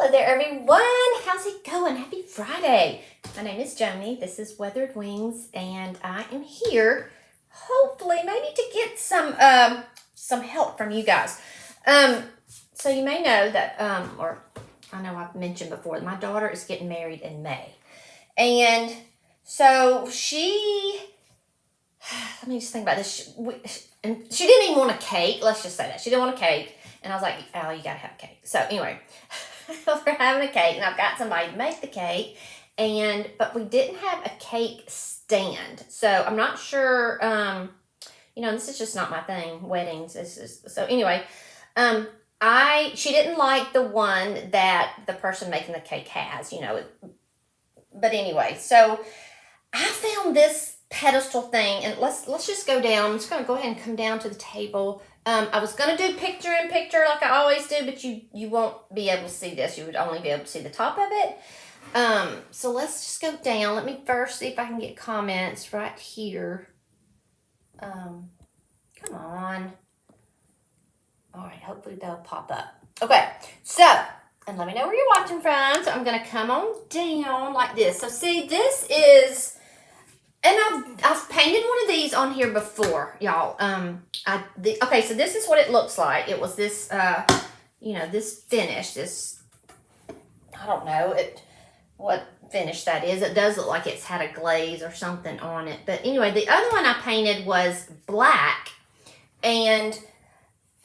Hello there, everyone. How's it going? Happy Friday. My name is Joni. This is Weathered Wings, and I am here, hopefully, maybe to get some help from you guys. So you may know that, or I know I've mentioned before, my daughter is getting married in May, and so let me just think about this. And she didn't even want a cake. Let's just say that. She didn't want a cake. And I was like, oh, you got to have a cake. So anyway, we're having a cake. And I've got somebody to make the cake. But we didn't have a cake stand. So I'm not sure, this is just not my thing. Weddings. So anyway, she didn't like the one that the person making the cake has, But anyway, so I found this pedestal thing, and let's just go down. I'm just going to go ahead and come down to the table. I was going to do picture in picture like I always do, but you won't be able to see this. You would only be able to see the top of it. So let's just go down. Let me first see if I can get comments right here. Come on. All right, hopefully they'll pop up. Okay, so, and let me know where you're watching from. So I'm going to come on down like this. So see, this is... And I've painted one of these on here before, y'all. Okay, so this is what it looks like. It was this, this finish. This, I don't know what finish that is. It does look like it's had a glaze or something on it. But anyway, the other one I painted was black. And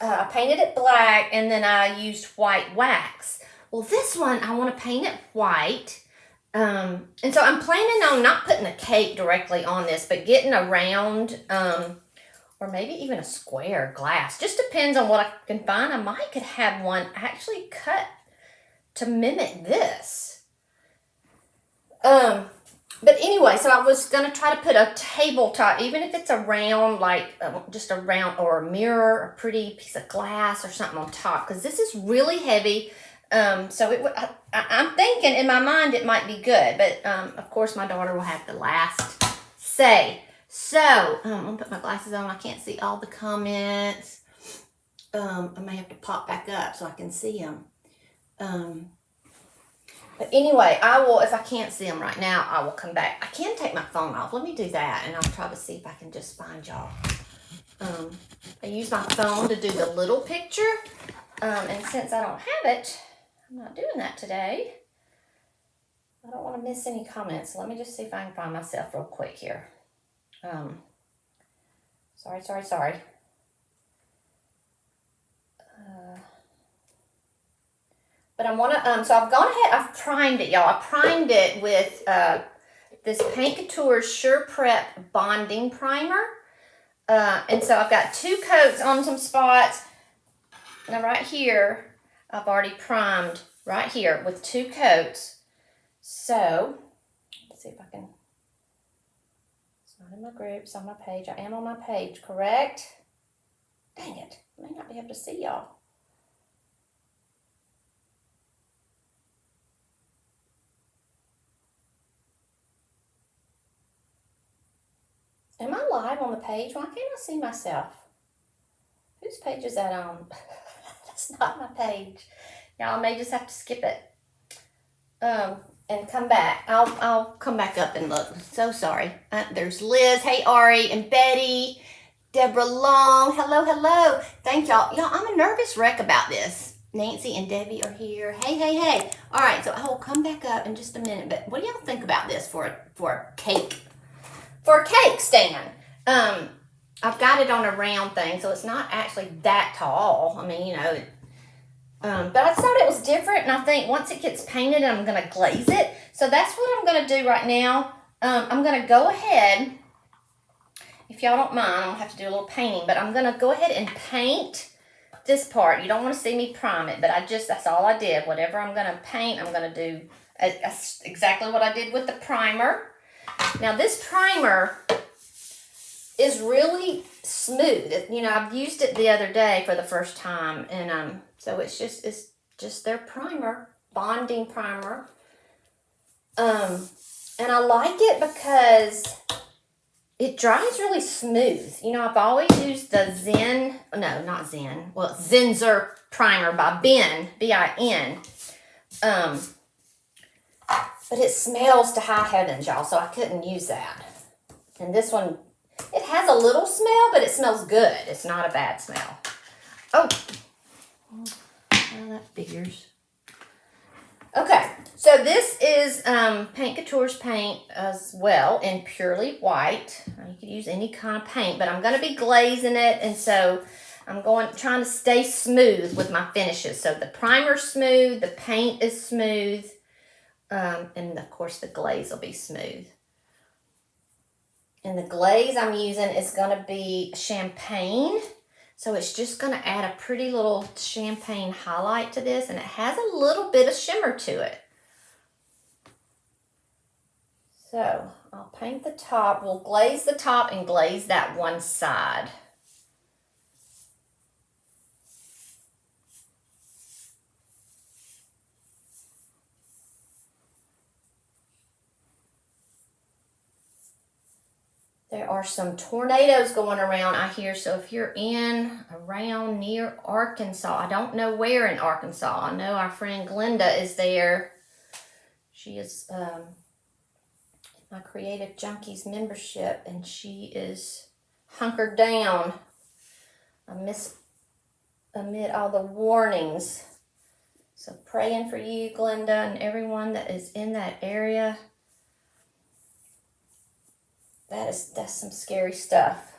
I painted it black, and then I used white wax. Well, this one, I want to paint it white. And so I'm planning on not putting a cake directly on this, but getting a round, or maybe even a square glass. Just depends on what I can find. I might could have one actually cut to mimic this. But anyway, so I was going to try to put a tabletop, even if it's a round, like just a round or a mirror, a pretty piece of glass or something on top, because this is really heavy. So I'm thinking in my mind it might be good, but of course my daughter will have the last say. So I'm gonna put my glasses on. I can't see all the comments. I may have to pop back up so I can see them. But anyway, I will, if I can't see them right now, I will come back. I can take my phone off. Let me do that, and I'll try to see if I can just find y'all. I use my phone to do the little picture, and since I don't have it, I'm not doing that today. I don't want to miss any comments. Let me just see if I can find myself real quick here. Sorry. But I want to, so I've gone ahead, I've primed it, y'all. I primed it with this Paint Couture Sure Prep Bonding Primer. And so I've got 2 coats on some spots. Now right here, I've already primed right here with 2 coats. So, let's see if I can, it's not in my group, it's on my page. I am on my page, correct? Dang it, I may not be able to see y'all. Am I live on the page? Why can't I see myself? Whose page is that on? That's not my page. Y'all may just have to skip it. And come back. I'll come back up and look. So sorry. There's Liz. Hey, Ari and Betty. Deborah Long. Hello. Thank y'all. Y'all, I'm a nervous wreck about this. Nancy and Debbie are here. Hey. All right, so I will come back up in just a minute. But what do y'all think about this for a cake? For a cake stand. I've got it on a round thing, so it's not actually that tall. I mean, but I thought it was different, and I think once it gets painted, I'm going to glaze it. So that's what I'm going to do right now. I'm going to go ahead, if y'all don't mind, I'm going to have to do a little painting, but I'm going to go ahead and paint this part. You don't want to see me prime it, but that's all I did. Whatever I'm going to paint, I'm going to do exactly what I did with the primer. Now, this primer is really smooth. I've used it the other day for the first time, and so it's just their primer, bonding primer. And I like it because it dries really smooth. I've always used the Zinsser primer by Ben, B-I-N. But it smells to high heavens, y'all, so I couldn't use that. And this one, it has a little smell, but it smells good. It's not a bad smell. Oh, well, that figures. Okay, so this is Paint Couture's paint as well in Purely White. You could use any kind of paint, but I'm going to be glazing it, and so I'm trying to stay smooth with my finishes. So the primer's smooth, the paint is smooth, and of course the glaze will be smooth. And the glaze I'm using is going to be champagne. So it's just going to add a pretty little champagne highlight to this, and it has a little bit of shimmer to it. So I'll paint the top. We'll glaze the top and glaze that one side. There are some tornadoes going around, I hear, so if you're around near Arkansas, I don't know where in Arkansas. I know our friend Glenda is there. She is my Creative Junkies membership, and she is hunkered down amid all the warnings. So praying for you, Glenda, and everyone that is in that area. That's some scary stuff.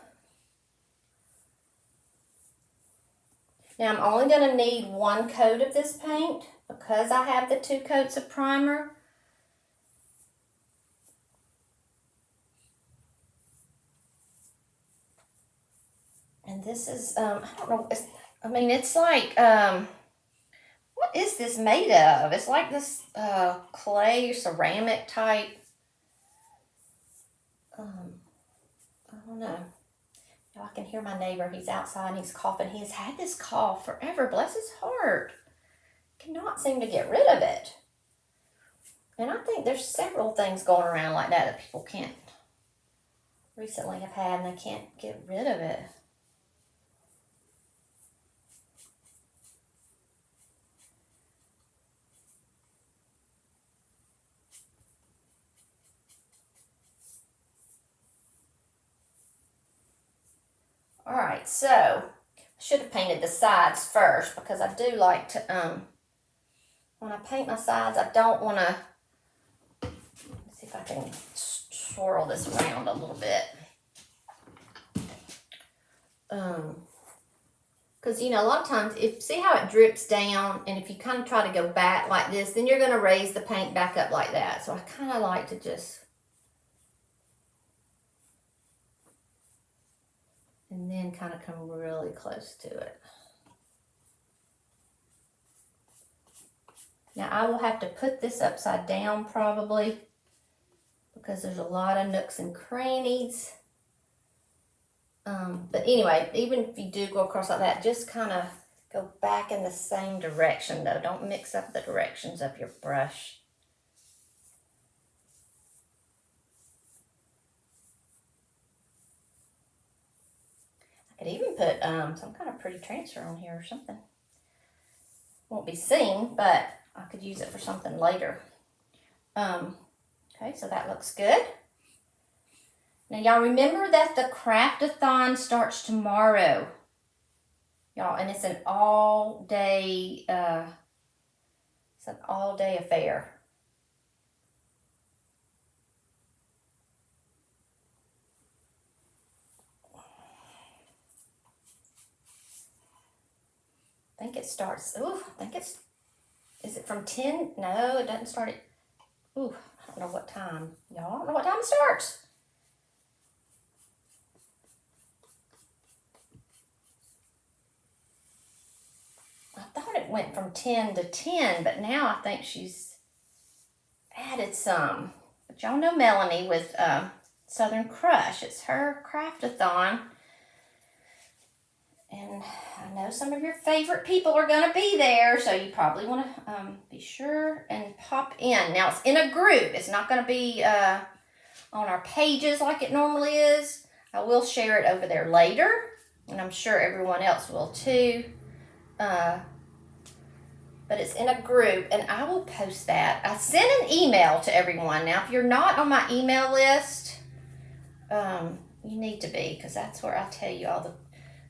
Now I'm only going to need one coat of this paint because I have the 2 coats of primer. And this is, I don't know, it's like, what is this made of? It's like this clay or ceramic type. I don't know. I can hear my neighbor. He's outside and he's coughing. He has had this cough forever. Bless his heart. Cannot seem to get rid of it. And I think there's several things going around like that people recently have had, and they can't get rid of it. All right, so I should have painted the sides first because I do like to, when I paint my sides, I don't want to, let's see if I can swirl this around a little bit. Because, a lot of times, see how it drips down, and if you kind of try to go back like this, then you're going to raise the paint back up like that. So I kind of like to just, and then kind of come really close to it. Now I will have to put this upside down probably because there's a lot of nooks and crannies. But anyway, even if you do go across like that, just kind of go back in the same direction though. Don't mix up the directions of your brush. I could even put some kind of pretty transfer on here or something. Won't be seen, but I could use it for something later. Okay, so that looks good. Now, y'all remember that the Craft-a-thon starts tomorrow. Y'all, and it's an all-day, affair. I think it starts, is it from 10? No, it doesn't start at, I don't know what time. Y'all, I don't know what time it starts. I thought it went from 10 to 10, but now I think she's added some. But y'all know Melanie with Southern Crush. It's her Craft-a-thon. And I know some of your favorite people are going to be there, so you probably want to be sure and pop in. Now, it's in a group. It's not going to be on our pages like it normally is. I will share it over there later, and I'm sure everyone else will too. but it's in a group, and I will post that. I sent an email to everyone. Now, if you're not on my email list, you need to be, because that's where I tell you all the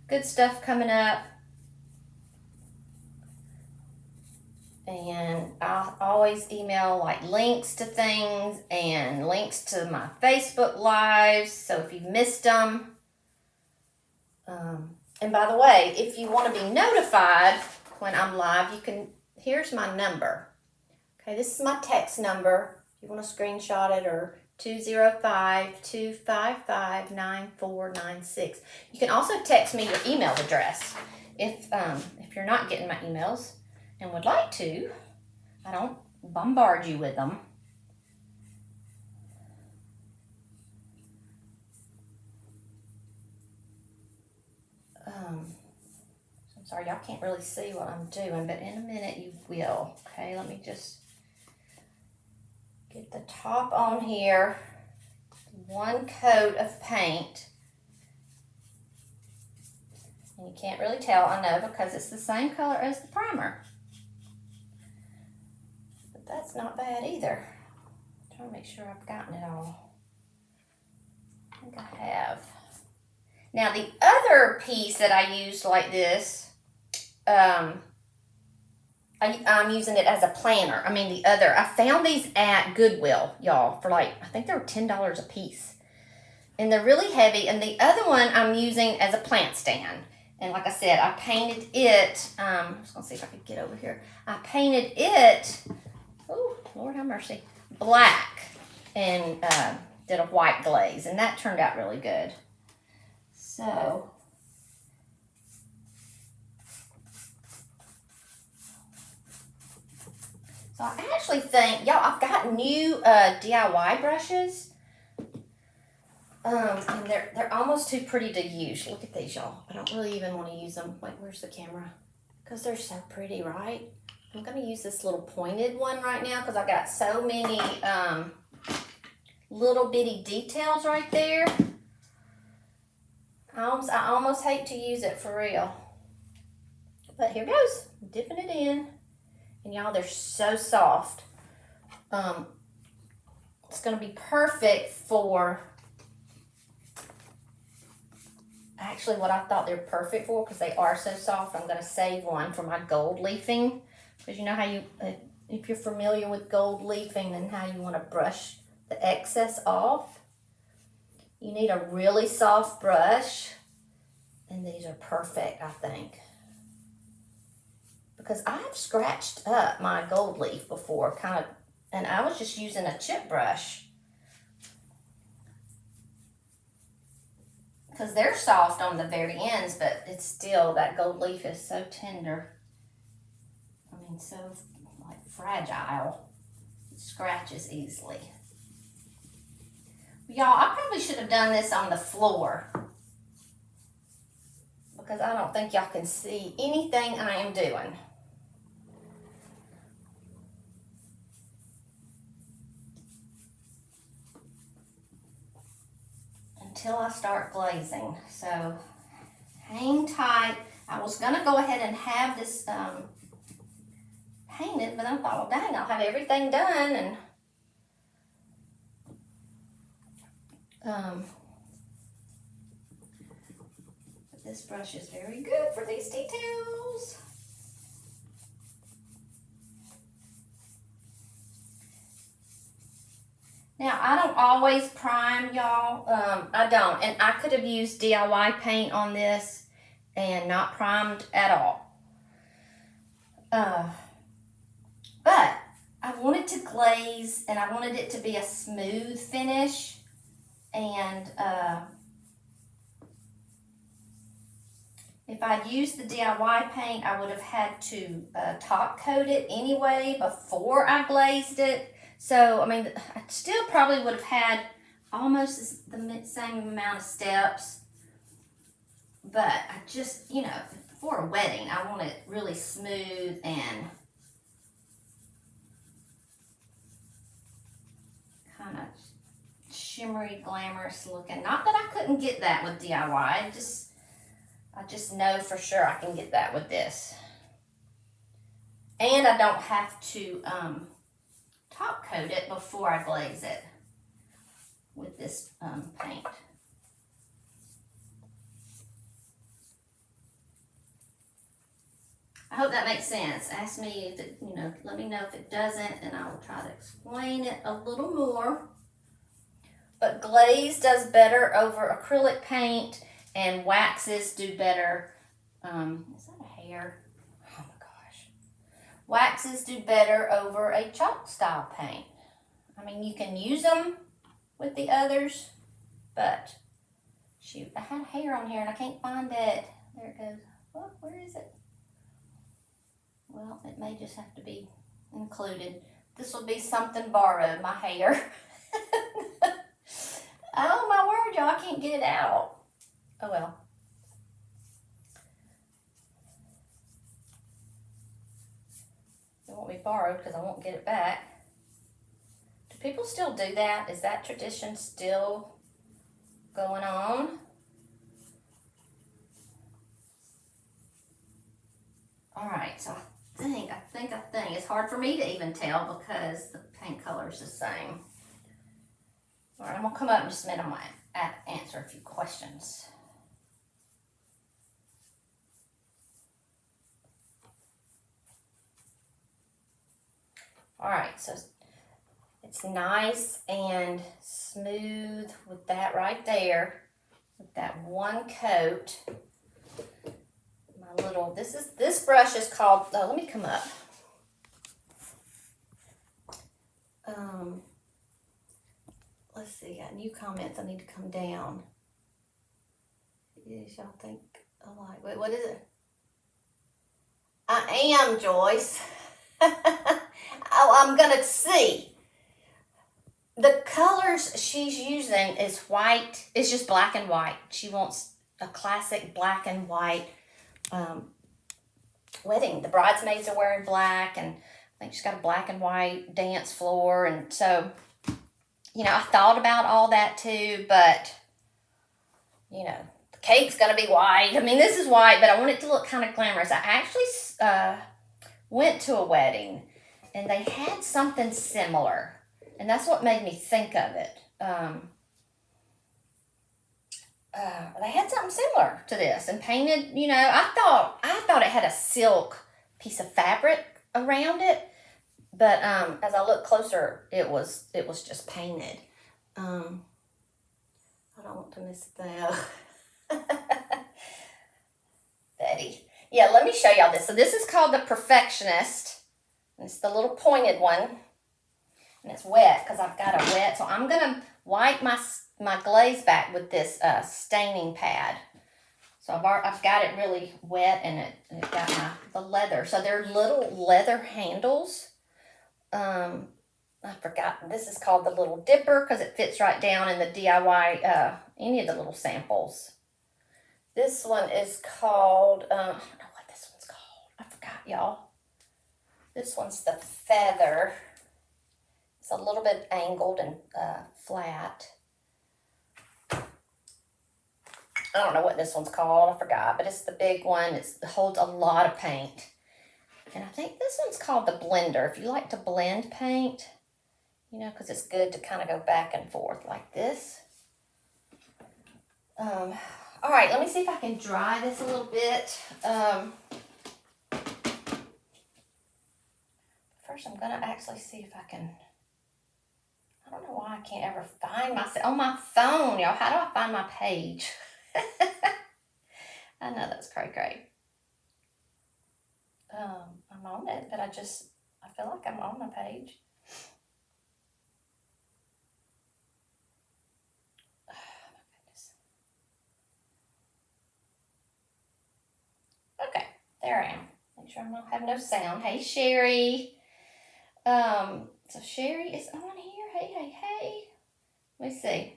good stuff coming up. And I always email like links to things and links to my Facebook lives, so if you missed them. And by the way, if you want to be notified when I'm live, here's my number. Okay, this is my text number. If you want to screenshot it, or 205-255-9496. You can also text me your email address if you're not getting my emails and would like to. I don't bombard you with them. I'm sorry, y'all can't really see what I'm doing, but in a minute you will. Okay, let me just get the top on here. One coat of paint. And you can't really tell, I know, because it's the same color as the primer. But that's not bad either. I'm trying to make sure I've gotten it all. I think I have. Now the other piece that I used like this, I'm using it as a planner. I found these at Goodwill, y'all, for like, I think they were $10 a piece. And they're really heavy. And the other one I'm using as a plant stand. And like I said, I painted it, I'm just going to see if I can get over here. I painted it, oh, Lord have mercy, black, and did a white glaze. And that turned out really good. So I actually think, y'all, I've got new DIY brushes. And they're almost too pretty to use. Look at these, y'all. I don't really even want to use them. Wait, where's the camera? Because they're so pretty, right? I'm going to use this little pointed one right now because I got so many little bitty details right there. I almost hate to use it for real. But here goes. I'm dipping it in. And y'all, they're so soft. It's going to be perfect for, actually what I thought they were perfect for, because they are so soft, I'm going to save one for my gold leafing. Because you know how you, if you're familiar with gold leafing and how you want to brush the excess off, you need a really soft brush. And these are perfect, I think. Because I've scratched up my gold leaf before, and I was just using a chip brush. Because they're soft on the very ends, but it's still, that gold leaf is so tender. So like fragile. It scratches easily. Y'all, I probably should have done this on the floor, because I don't think y'all can see anything I am doing. Until I start glazing. So hang tight. I was going to go ahead and have this painted, but I thought, well, dang, I'll have everything done. And but this brush is very good for these details. Now, I don't always prime, y'all. I don't. And I could have used DIY paint on this and not primed at all. But I wanted to glaze, and I wanted it to be a smooth finish. And if I'd used the DIY paint, I would have had to top coat it anyway before I glazed it. So, I still probably would have had almost the same amount of steps. But I just, for a wedding, I want it really smooth and kind of shimmery, glamorous looking. Not that I couldn't get that with DIY. I just know for sure I can get that with this. And I don't have to top coat it before I glaze it with this paint. I hope that makes sense. Ask me if it, let me know if it doesn't, and I will try to explain it a little more. But glaze does better over acrylic paint, and waxes do better. Is that a hair? Oh my gosh. Waxes do better over a chalk style paint. I mean, you can use them with the others, but shoot, I had hair on here and I can't find it. There it goes. Oh, where is it? Well, it may just have to be included. This will be something borrowed, my hair. Oh my word, y'all, I can't get it out. Oh well. It won't be borrowed because I won't get it back. Do people still do that? Is that tradition still going on? All right, so I think. It's hard for me to even tell because the paint color is the same. All right, I'm gonna come up in just a minute. I'm gonna answer a few questions. All right, so it's nice and smooth with that right there, with that one coat. My little, this brush is called, let me come up. Let's see, got new comments, I need to come down. Yes, y'all think alike. Wait, what is it? I am, Joyce. Oh, I'm gonna see. The colors she's using is white. It's just black and white. She wants a classic black and white wedding. The bridesmaids are wearing black, and I think she's got a black and white dance floor. And so, I thought about all that too, but, the cake's gonna be white. I mean, this is white, but I want it to look kind of glamorous. I actually went to a wedding, and they had something similar, and that's what made me think of it. They had something similar to this, and painted. I thought it had a silk piece of fabric around it, but as I looked closer, it was just painted. I don't want to miss that. Betty. Yeah, let me show y'all this. So this is called the Perfectionist. It's the little pointed one. And it's wet because I've got it wet. So I'm going to wipe my glaze back with this staining pad. So I've got it really wet, and it got the leather. So they're little leather handles. I forgot. This is called the Little Dipper because it fits right down in the DIY, any of the little samples. This one is called, I don't know what this one's called. I forgot, y'all. This one's the Feather. It's a little bit angled and flat. I don't know what this one's called. I forgot, but it's the big one. It holds a lot of paint. And I think this one's called the Blender. If you like to blend paint, because it's good to kind of go back and forth like this. All right, let me see if I can dry this a little bit. First, I'm going to actually see if I can. I don't know why I can't ever find myself on my phone, y'all. How do I find my page? I know that's cray-cray. I'm on it, but I feel like I'm on my page. Oh, my goodness. Okay, there I am. Make sure I don't have no sound. Hey, Sherry. So Sherry is on here. Hey. Let me see.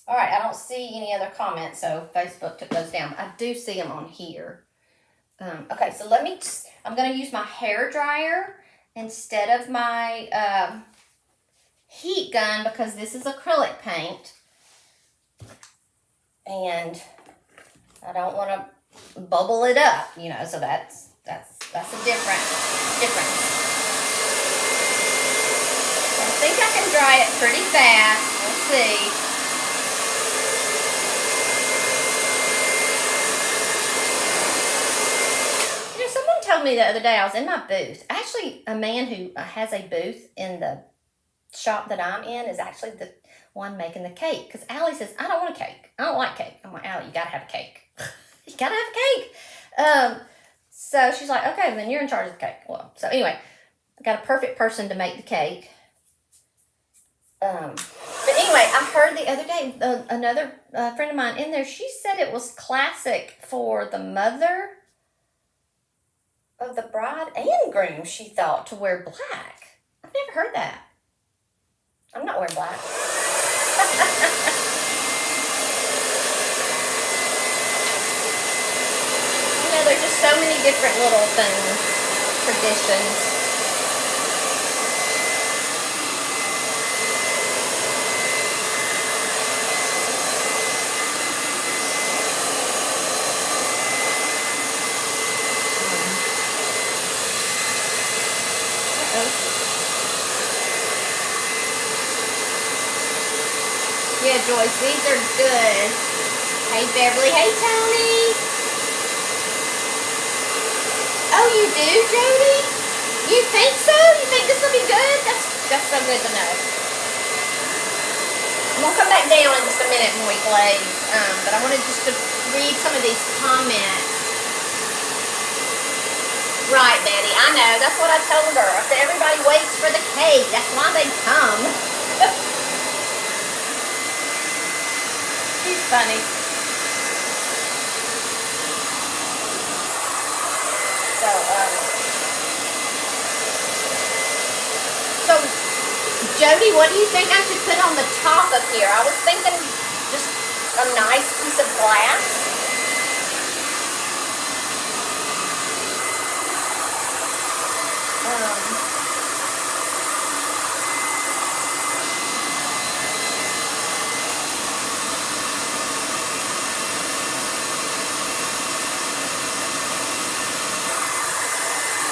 All right, I don't see any other comments, so Facebook took those down. I do see them on here. Okay, so I'm going to use my hair dryer instead of my heat gun because this is acrylic paint. And I don't want to bubble it up, so that's That's a difference. I think I can dry it pretty fast. We'll see. You know, someone told me the other day, I was in my booth. Actually, a man who has a booth in the shop that I'm in is actually the one making the cake. Because Allie says, I don't want a cake. I don't like cake. I'm like, Allie, you gotta have a cake. You gotta have a cake. So she's like, okay, then you're in charge of the cake. Well, so anyway, I got a perfect person to make the cake. But anyway, I heard the other day, another friend of mine in there, she said it was classic for the mother of the bride and groom, she thought, to wear black. I've never heard that. I'm not wearing black. You know, there's just so many different little things, traditions. Yeah, Joyce, these are good. Hey, Beverly. Hey, Tony. Oh, you do, Jody? You think so? You think this will be good? That's so good to know. I'm going to come back down in just a minute when we glaze, but I wanted just to read some of these comments. Right, Betty, I know. That's what I told her. I said everybody waits for the cake. That's why they come. She's funny. So, Jody, what do you think I should put on the top of here? I was thinking just a nice piece of glass.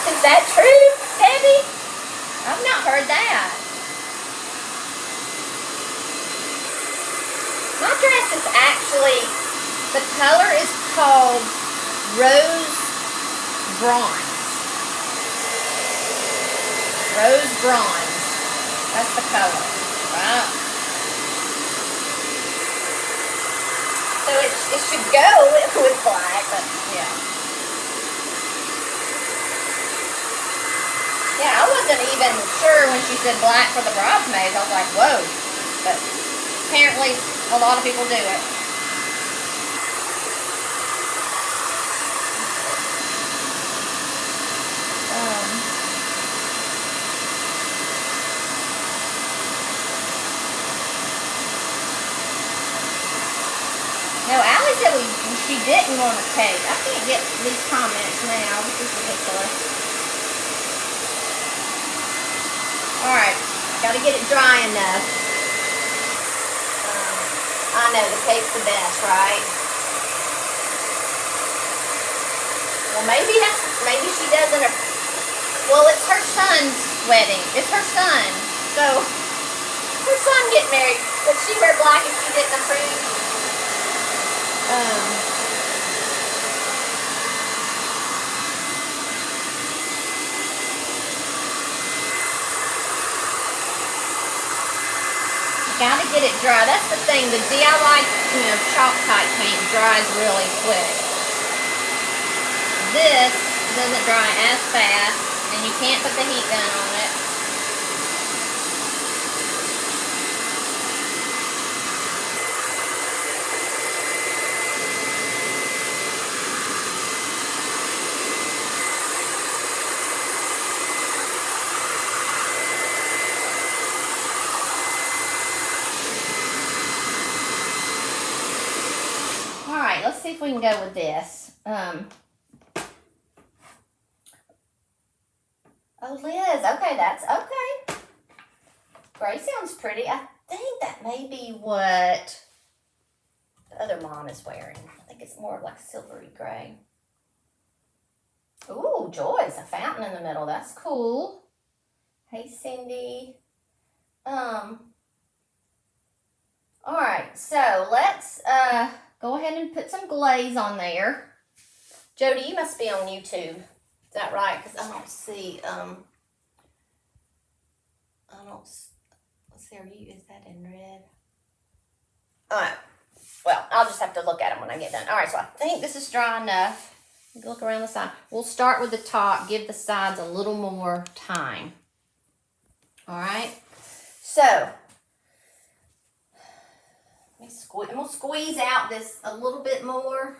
Is that true, Debbie? I've not heard that. My dress is actually, the color is called Rose Bronze. Rose Bronze. That's the color. Right. So it should go with black, but yeah. Yeah, I wasn't even sure when she said black for the bridesmaids. I was like, whoa. But apparently a lot of people do it. No, Allie said she didn't want a cake. I can't get these comments now. This is ridiculous. Alright, gotta get it dry enough. I know, the cake's the best, right? Well, maybe she doesn't. Well, it's her son's wedding. It's her son. So, her son get married. Would she wear black if she didn't approve? Gotta get it dry. That's the thing. The DIY, Chalktite paint dries really quick. This doesn't dry as fast, and you can't put the heat gun on it. Let's see if we can go with this. Oh, Liz. Okay, that's okay. Gray sounds pretty. I think that may be what the other mom is wearing. I think it's more like silvery gray. Ooh, Oh, Joy's a fountain in the middle. That's cool. Hey, Cindy. All right, so let's go ahead and put some glaze on there. Jody, you must be on YouTube. Is that right? Because I don't see, let's see, is that in red? All right, well, I'll just have to look at them when I get done. All right, so I think this is dry enough. Look around the side. We'll start with the top, give the sides a little more time. All right, so I'm gonna squeeze out this a little bit more.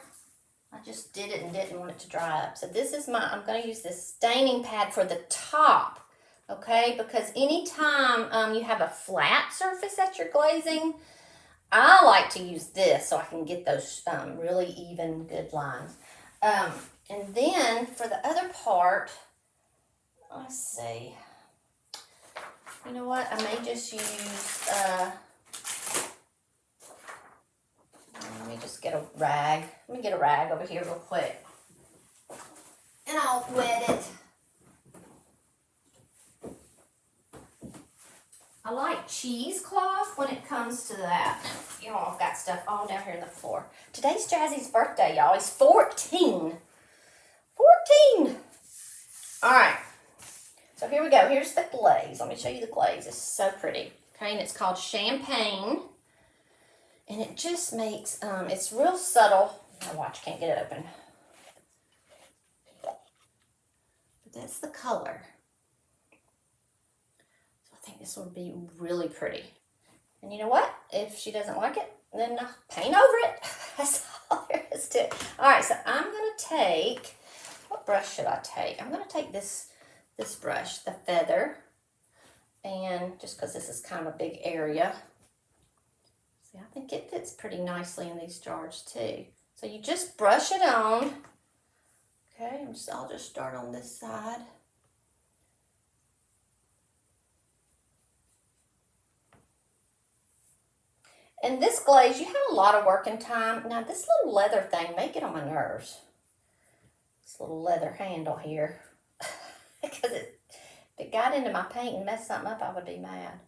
I just did it and didn't want it to dry up. So this is I'm gonna use this staining pad for the top, okay? Because anytime you have a flat surface that you're glazing, I like to use this so I can get those really even, good lines. And then for the other part, let's see. You know what? I may just use, let me just get a rag. Let me get a rag over here real quick. And I'll wet it. I like cheesecloth when it comes to that. You know, I've got stuff all down here on the floor. Today's Jazzy's birthday, y'all. He's 14. 14! All right. So here we go. Here's the glaze. Let me show you the glaze. It's so pretty. Okay, and it's called Champagne. And it just makes, it's real subtle. My watch can't get it open. But that's the color. So I think this will be really pretty. And you know what? If she doesn't like it, then I'll paint over it. That's all there is to it. All right, so I'm going to take, what brush should I take? I'm going to take this brush, the feather. And just because this is kind of a big area. See, I think it fits pretty nicely in these jars too. So you just brush it on. Okay, I'll just start on this side. And this glaze, you have a lot of working time. Now this little leather thing may get on my nerves. This little leather handle here. Because if it got into my paint and messed something up, I would be mad.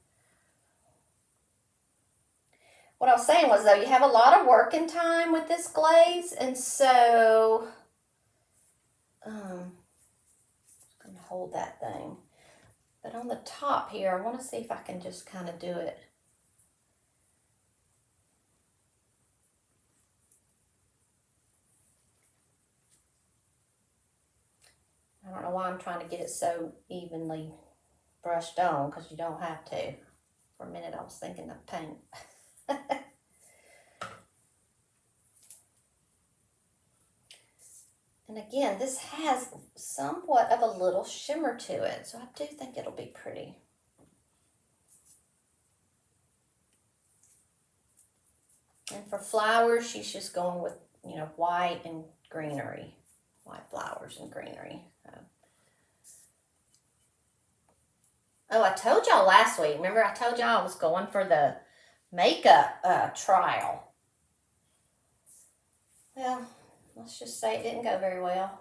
What I was saying was, though, you have a lot of working time with this glaze, and so I'm going to hold that thing. But on the top here, I want to see if I can just kind of do it. I don't know why I'm trying to get it so evenly brushed on, because you don't have to. For a minute, I was thinking of paint. And again, this has somewhat of a little shimmer to it, so I do think it'll be pretty. And for flowers, she's just going with, you know, white and greenery. White flowers and greenery. Oh, I told y'all last week. Remember I told y'all I was going for the makeup trial. Well, let's just say it didn't go very well.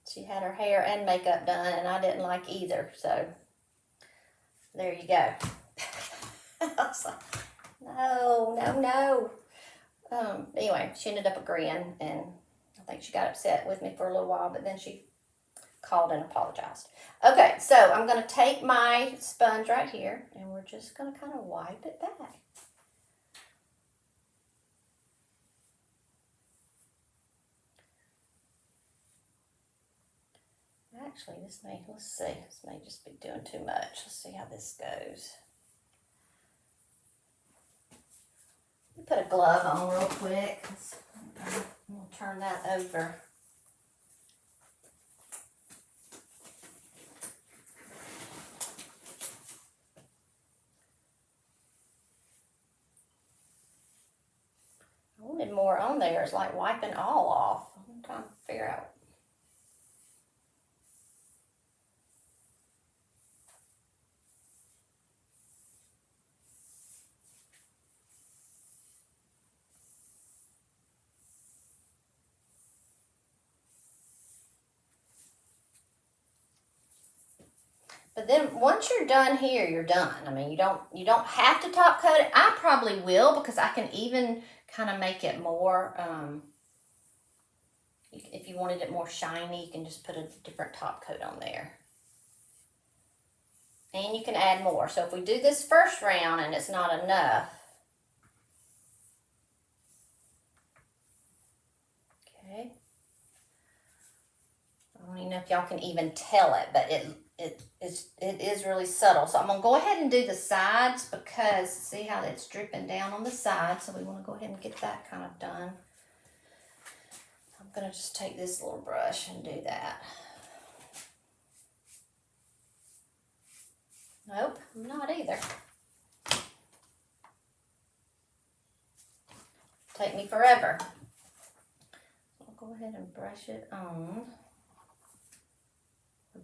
She had her hair and makeup done, and I didn't like either. So there you go. I was like, no. Anyway, she ended up agreeing, and I think she got upset with me for a little while, but then she called and apologized. Okay, so I'm going to take my sponge right here, and we're just going to kind of wipe it back. Actually, this may just be doing too much. Let's see how this goes. Put a glove on real quick. We'll turn that over. I wanted more on there. It's like wiping all off. I'm trying to figure out. But then once you're done here, you're done. I mean, you don't have to top coat it. I probably will because I can even kind of make it more, if you wanted it more shiny, you can just put a different top coat on there. And you can add more. So if we do this first round and it's not enough, okay. I don't even know if y'all can even tell it, but it is really subtle. So I'm gonna go ahead and do the sides because see how it's dripping down on the side. So we want to go ahead and get that kind of done. I'm gonna just take this little brush and do that. Nope, I'm not either. Take me forever. I'll go ahead and brush it on.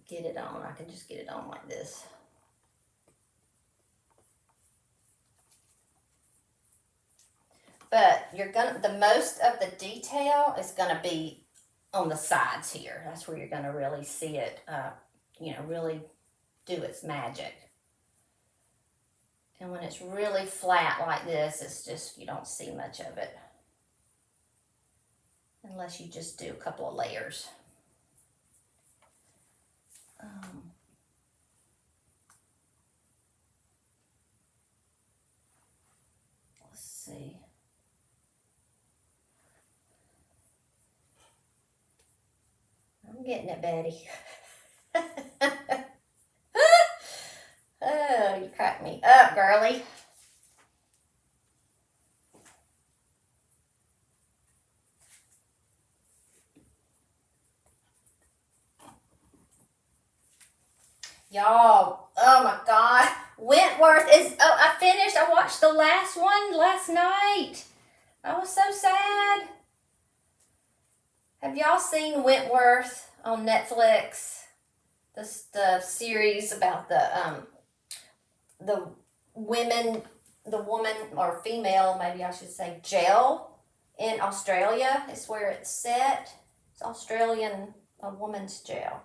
Get it on. I can just get it on like this. But the most of the detail is gonna be on the sides here. That's where you're gonna really see it, really do its magic. And when it's really flat like this, it's just, you don't see much of it. Unless you just do a couple of layers. Let's see. I'm getting it, Betty. Oh, you cracked me up, girly. Y'all, oh my God. Wentworth is, I finished. I watched the last one last night. I was so sad. Have y'all seen Wentworth on Netflix? The series about the woman or female, maybe I should say, jail in Australia is where it's set. It's Australian, a woman's jail.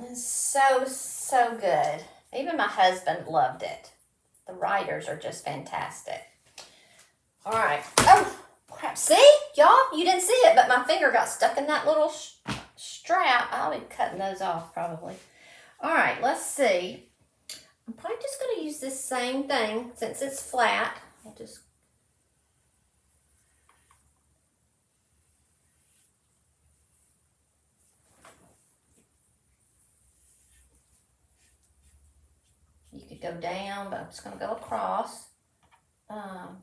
It's so good. Even my husband loved it. The writers are just fantastic. All right. Oh, crap. See? Y'all, you didn't see it, but my finger got stuck in that little strap. I'll be cutting those off probably. All right, let's see. I'm probably just going to use this same thing since it's flat. I'll just... You could go down, but I'm just going to go across. And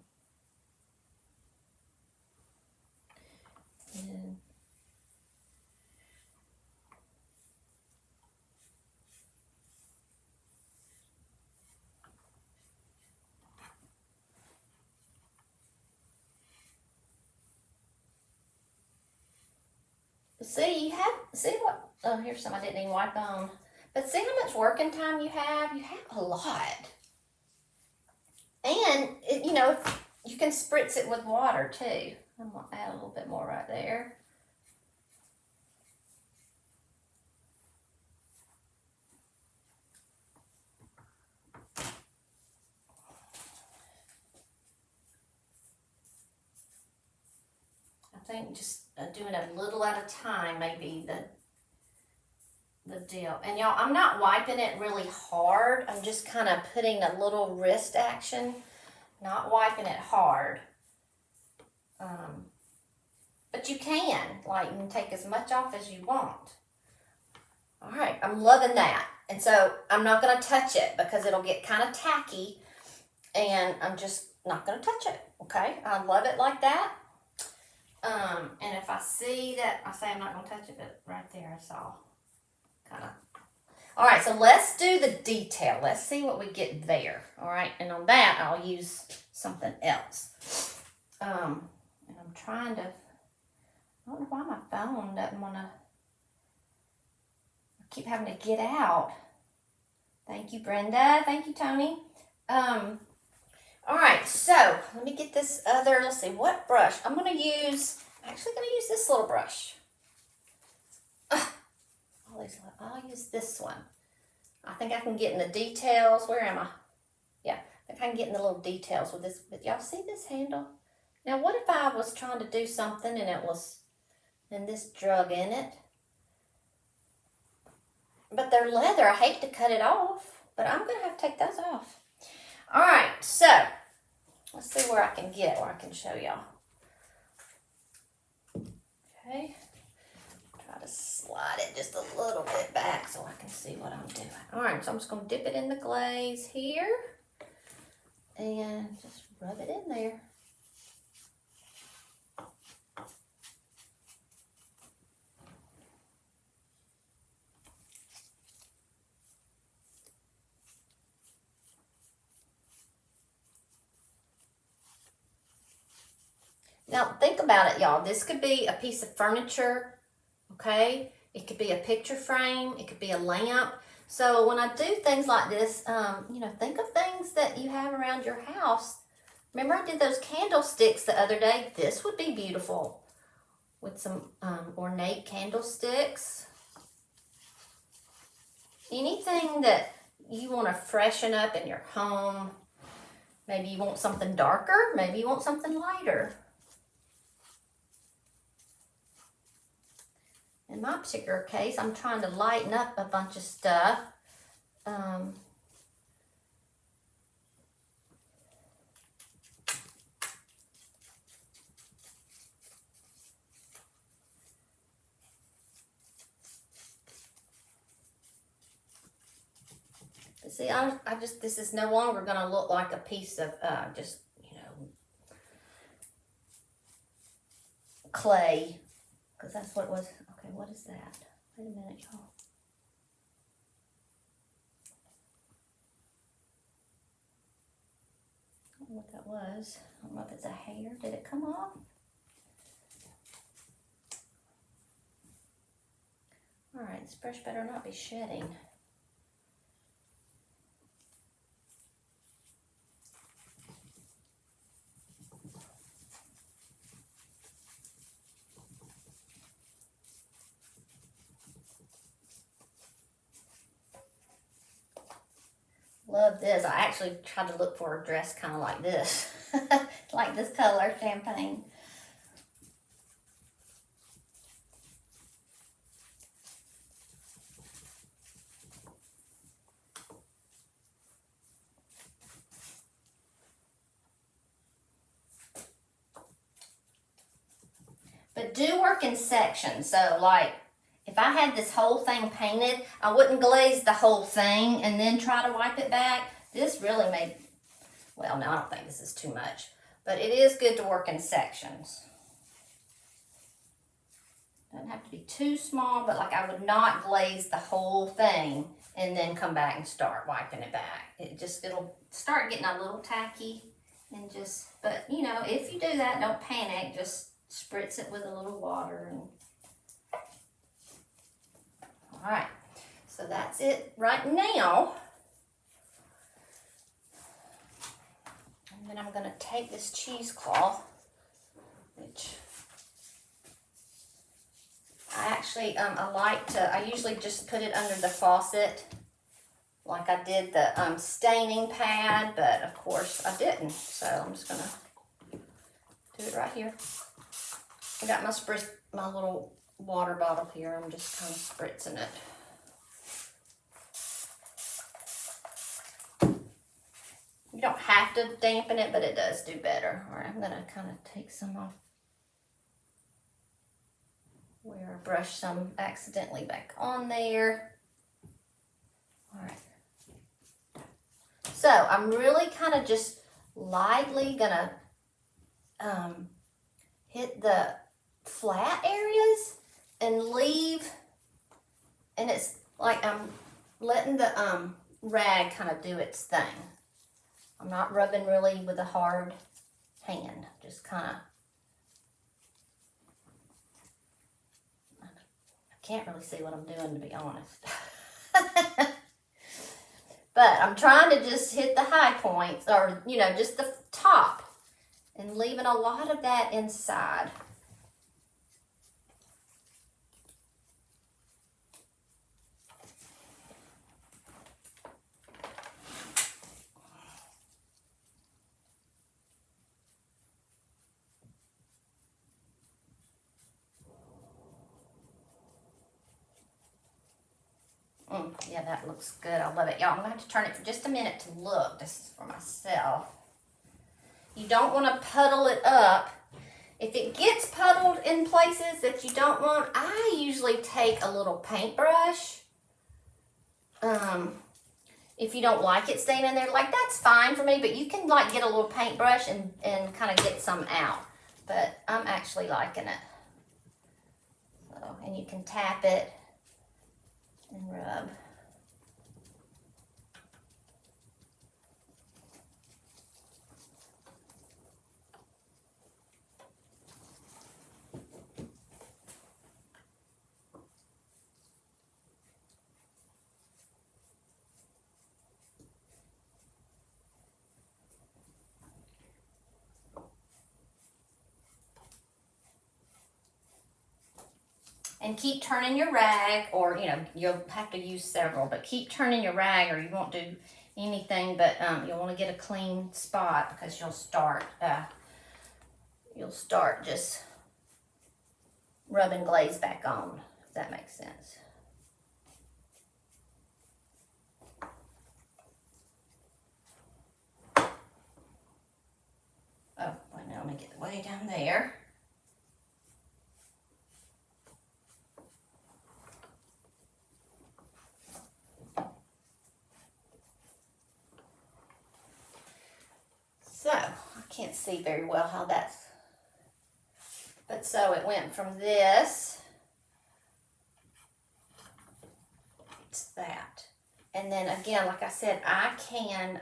see, what, oh, here's some I didn't even wipe on. But see how much working time you have? You have a lot. And, you can spritz it with water too. I'm going to add a little bit more right there. I think just doing a little at a time may be the deal. And y'all, I'm not wiping it really hard. I'm just kind of putting a little wrist action, not wiping it hard. But you can take as much off as you want. All right, I'm loving that. And so I'm not going to touch it because it'll get kind of tacky, and I'm just not going to touch it. Okay, I love it like that. And if I see that, I say I'm not going to touch it, but right there I saw kind of. All right, so let's do the detail. Let's see what we get there. All right, and on that, I'll use something else. And I'm trying to, I don't know why my phone doesn't want to, I keep having to get out. Thank you, Brenda. Thank you, Tony. All right, so let me get this other, let's see, what brush? I'm actually going to use this little brush. always like, I'll use this one. I think I can get in the details. Where am I? Yeah, I think I can get in the little details with this. But y'all see this handle? Now, what if I was trying to do something and this drug in it? But they're leather. I hate to cut it off, but I'm going to have to take those off. All right, so let's see where I can show y'all. Okay. Try to slide it just a little bit back so I can see what I'm doing. All right, so I'm just going to dip it in the glaze here and just rub it in there. Now, think about it, y'all. This could be a piece of furniture, okay? It could be a picture frame. It could be a lamp. So when I do things like this, think of things that you have around your house. Remember I did those candlesticks the other day? This would be beautiful with some ornate candlesticks. Anything that you want to freshen up in your home. Maybe you want something darker. Maybe you want something lighter. In my particular case, I'm trying to lighten up a bunch of stuff. See, this is no longer going to look like a piece of clay. Because that's what it was. Okay, what is that? Wait a minute, y'all. I don't know what that was. I don't know if it's a hair. Did it come off? All right, this brush better not be shedding. Love this. I actually tried to look for a dress kind of like this. Like this color, champagne. But do work in sections. So like, if I had this whole thing painted, I wouldn't glaze the whole thing and then try to wipe it back. This really made, well, no, I don't think this is too much. But it is good to work in sections. Doesn't have to be too small, but like I would not glaze the whole thing and then come back and start wiping it back. It'll start getting a little tacky and but if you do that, don't panic. Just spritz it with a little water and all right, so that's it right now. And then I'm going to take this cheesecloth, which I usually just put it under the faucet like I did the staining pad, but of course I didn't. So I'm just going to do it right here. I got my little water bottle here. I'm just kind of spritzing it. You don't have to dampen it, but it does do better. All right, I'm going to kind of take some off where I brushed some accidentally back on there. All right. So I'm really kind of just lightly going to hit the flat areas and leave, and it's like I'm letting the rag kind of do its thing. I'm not rubbing really with a hard hand, just kind of, I can't really see what I'm doing, to be honest. But I'm trying to just hit the high points, or just the top, and leaving a lot of that inside. Yeah, that looks good. I love it. Y'all, I'm going to have to turn it for just a minute to look. This is for myself. You don't want to puddle it up. If it gets puddled in places that you don't want, I usually take a little paintbrush. If you don't like it staying in there, like that's fine for me, but you can like get a little paintbrush and kind of get some out. But I'm actually liking it. So, and you can tap it and rub. And keep turning your rag, or you'll have to use several, but keep turning your rag or you won't do anything, but you'll want to get a clean spot because you'll start just rubbing glaze back on, if that makes sense. Oh, wait, now let me get way down there. So, I can't see very well how that's, but so it went from this to that. And then again, like I said, I can,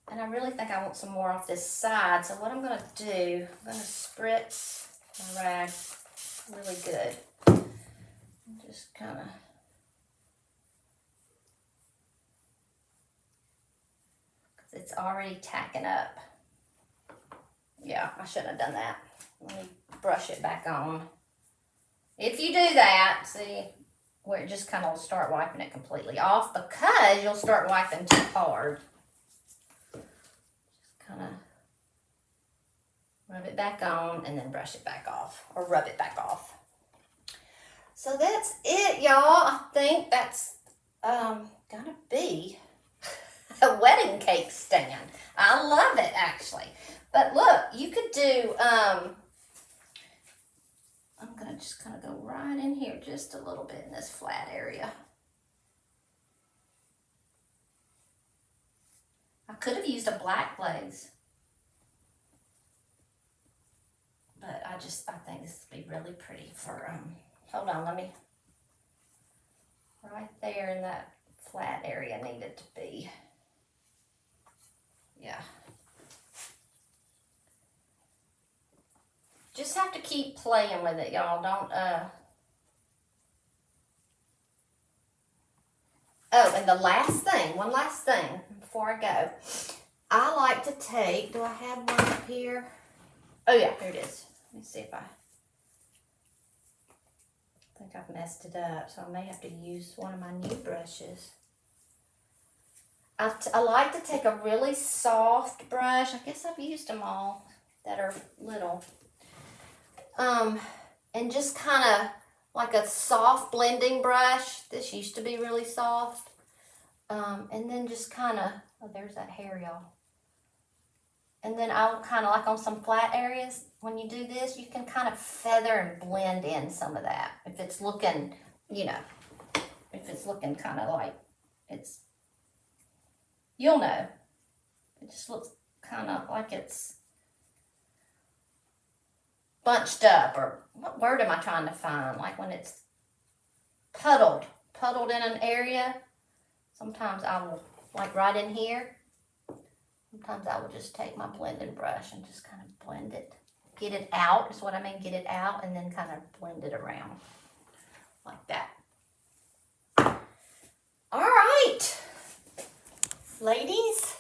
and I really think I want some more off this side. So what I'm going to do, I'm going to spritz my rag really good. And just kind of, it's already tacking up. Yeah, I shouldn't have done that. Let me brush it back on. If you do that, see where it just kind of start wiping it completely off, because you'll start wiping too hard. Just kind of rub it back on and then brush it back off, or rub it back off. So that's it, y'all. I think that's gonna be a wedding cake stand. I love it, actually. But look, you could do, I'm going to just kind of go right in here just a little bit in this flat area. I could have used a black glaze, but I think this would be really pretty for, hold on, let me, right there in that flat area needed to be. Yeah. Just have to keep playing with it, y'all. Don't, Oh, and the last thing, one last thing before I go. I like to take, do I have one up here? Oh yeah, here it is. Let me see if I think I've messed it up, so I may have to use one of my new brushes. I like to take a really soft brush. I guess I've used them all that are little. And just kind of like a soft blending brush. This used to be really soft. And then just kind of, oh, there's that hair, y'all. And then I'll kind of like on some flat areas, when you do this, you can kind of feather and blend in some of that. If it's looking, if it's looking kind of like it's, you'll know. It just looks kind of like it's bunched up, or what word am I trying to find? Like when it's puddled in an area. Sometimes I will, like right in here, sometimes I will just take my blending brush and just kind of blend it. Get it out, is what I mean, get it out, and then kind of blend it around like that. All right, ladies.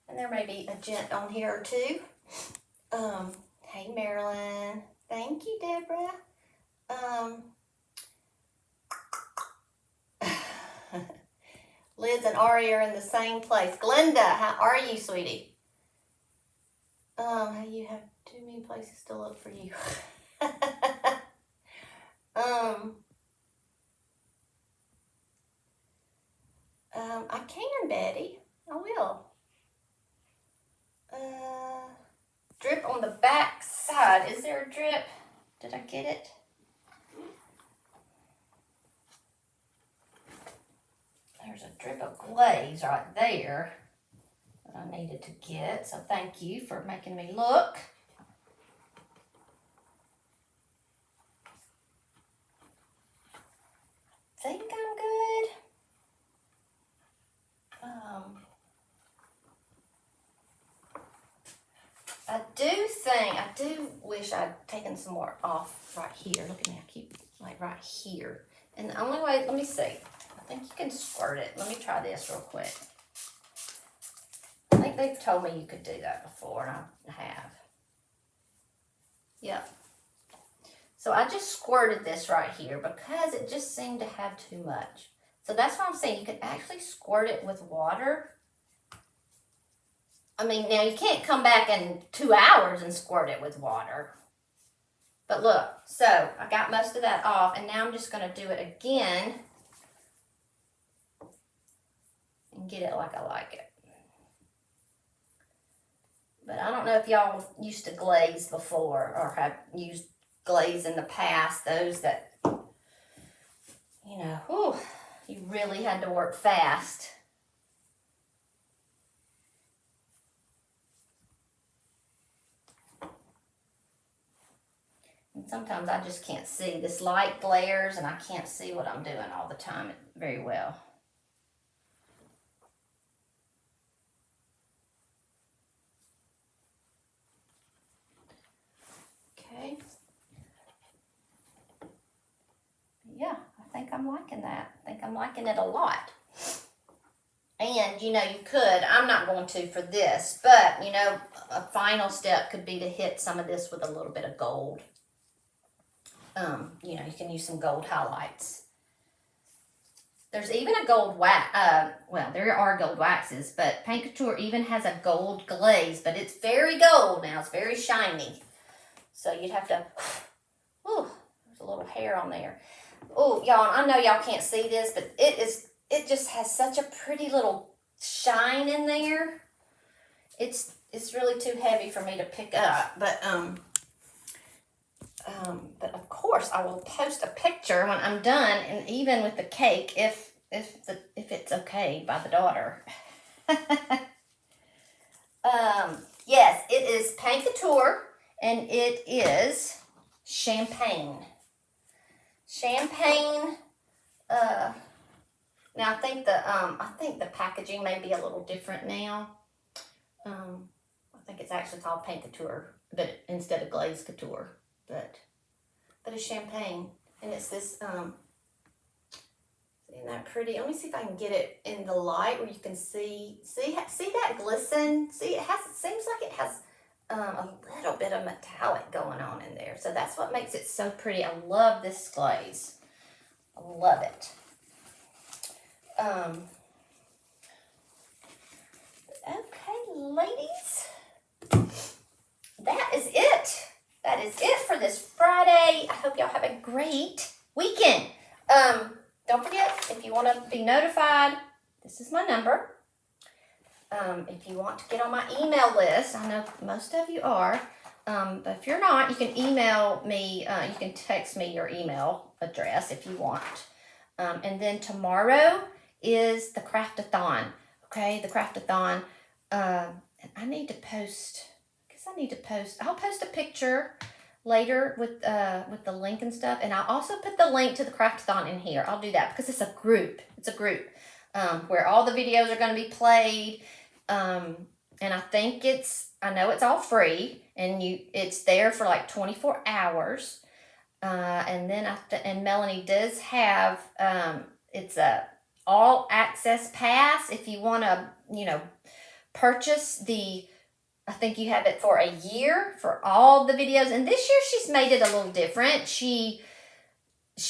And there may be a gent on here or two. Hey, Marilyn. Thank you, Deborah. Liz and Ari are in the same place. Glenda, how are you, sweetie? You have too many places to look for you. I can, Betty. I will. Drip on the back side. Is there a drip? Did I get it? There's a drip of glaze right there that I needed to get. So thank you for making me look. Think I'm good. I do wish I'd taken some more off right here. Look at me, I keep like right here. And the only way, let me see. I think you can squirt it. Let me try this real quick. I think they've told me you could do that before, and I have. Yep. So I just squirted this right here because it just seemed to have too much. So that's what I'm saying. You could actually squirt it with water. I mean, now you can't come back in 2 hours and squirt it with water. But look, so I got most of that off, and now I'm just going to do it again and get it like I like it. But I don't know if y'all used to glaze before or have used glaze in the past. Those that, you know, whew, you really had to work fast. And sometimes I just can't see. This light glares and I can't see what I'm doing all the time very well. Okay. Yeah, I think I'm liking that. I think I'm liking it a lot. And, you know, you could, I'm not going to for this, but, you know, a final step could be to hit some of this with a little bit of gold. You know, you can use some gold highlights. There's even a gold wax, well, there are gold waxes, but Paint Couture even has a gold glaze, but it's very gold now. It's very shiny. So you'd have to, ooh, there's a little hair on there. Oh, y'all, I know y'all can't see this, but it just has such a pretty little shine in there. It's really too heavy for me to pick up, but of course I will post a picture when I'm done, and even with the cake, if it's okay by the daughter. Yes, it is Paint Couture, and it is champagne. Champagne. Now I think the packaging may be a little different now. I think it's actually called Paint Couture, but instead of Glaze Couture. But it's champagne, and it's this, isn't that pretty? Let me see if I can get it in the light where you can see that glisten? See, it seems like it has a little bit of metallic going on in there. So that's what makes it so pretty. I love this glaze. I love it. Okay, ladies, that is it. That is it for this Friday. I hope y'all have a great weekend. Don't forget, if you want to be notified, this is my number. If you want to get on my email list, I know most of you are, but if you're not, you can email me. You can text me your email address if you want. And then tomorrow is the Craft-a-thon. Okay, the Craft-a-thon. And I need to post. I'll post a picture later with the link and stuff, and I'll also put the link to the Craft-a-thon in here. I'll do that because it's a group. It's a group where all the videos are going to be played, and I know it's all free, and it's there for like 24 hours, and then and Melanie does have it's a all access pass if you want to, you know, purchase I think you have it for a year for all the videos. And this year she's made it a little different. She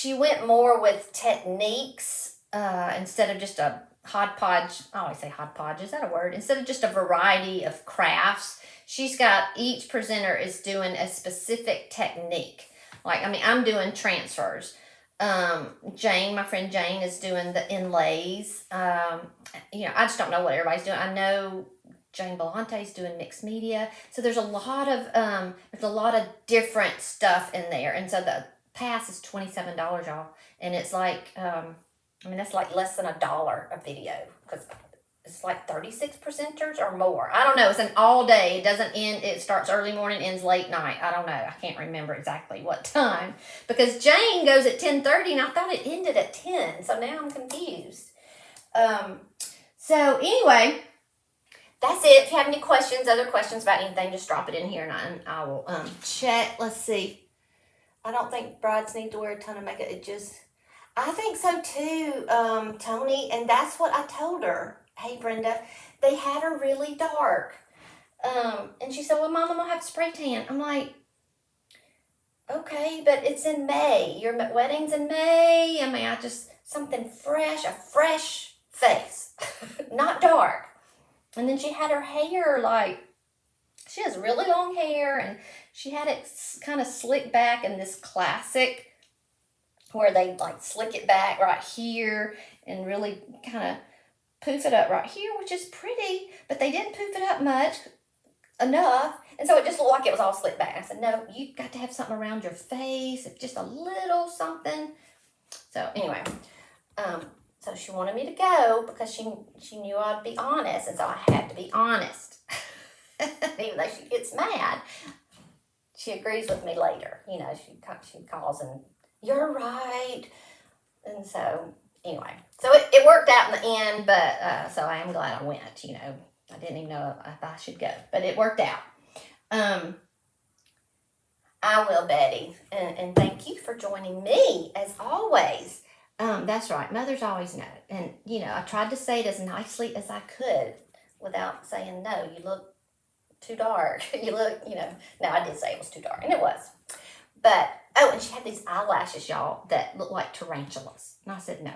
went more with techniques instead of just a hodgepodge. I always say hodgepodge. Is that a word? Instead of just a variety of crafts, she's got each presenter is doing a specific technique. Like, I mean, I'm doing transfers. Jane, my friend Jane, is doing the inlays. I just don't know what everybody's doing. I know Jane Belante's doing mixed media. So there's a lot of different stuff in there. And so the pass is $27, y'all. And it's like that's like less than $1 a video, because it's like 36 presenters or more. I don't know. It's an all day. It doesn't end. It starts early morning, ends late night. I don't know. I can't remember exactly what time, because Jane goes at 10:30 and I thought it ended at 10. So now I'm confused. So anyway, that's it. If you have any questions, other questions about anything, just drop it in here and I will check. Let's see. I don't think brides need to wear a ton of makeup. I think so too, Tony. And that's what I told her. Hey, Brenda, they had her really dark. And she said, well, Mom, I'm going to have spray tan. I'm like, okay, but it's in May. Your wedding's in May. I mean, something fresh, a fresh face, not dark. And then she had her hair she has really long hair, and she had it kind of slicked back in this classic where they slick it back right here and really kind of poof it up right here, which is pretty, but they didn't poof it up enough, and so it just looked like it was all slicked back. I said, no, you got to have something around your face, just a little something. So anyway, so she wanted me to go because she knew I'd be honest, and so I had to be honest. Even though she gets mad, she agrees with me later. She calls and, you're right. And so anyway, so it worked out in the end, but so I am glad I went. I didn't even know if I should go, but it worked out. I will, Betty, and thank you for joining me as always. That's right, mothers always know, and I tried to say it as nicely as I could without saying, no, you look too dark. You look, no, I did say it was too dark, and it was. But, and she had these eyelashes, y'all, that looked like tarantulas. And I said, no.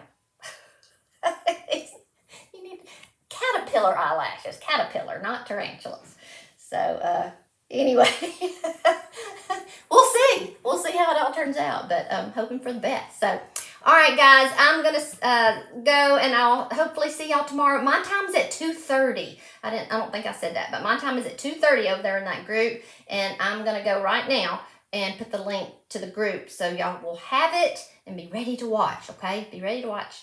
You need caterpillar eyelashes. Caterpillar, not tarantulas. So, anyway, we'll see. We'll see how it all turns out, but I'm hoping for the best. So, all right, guys, I'm going to go, and I'll hopefully see y'all tomorrow. My time's at 2:30. I don't think I said that, but my time is at 2:30 over there in that group, and I'm going to go right now and put the link to the group so y'all will have it and be ready to watch, okay? Be ready to watch.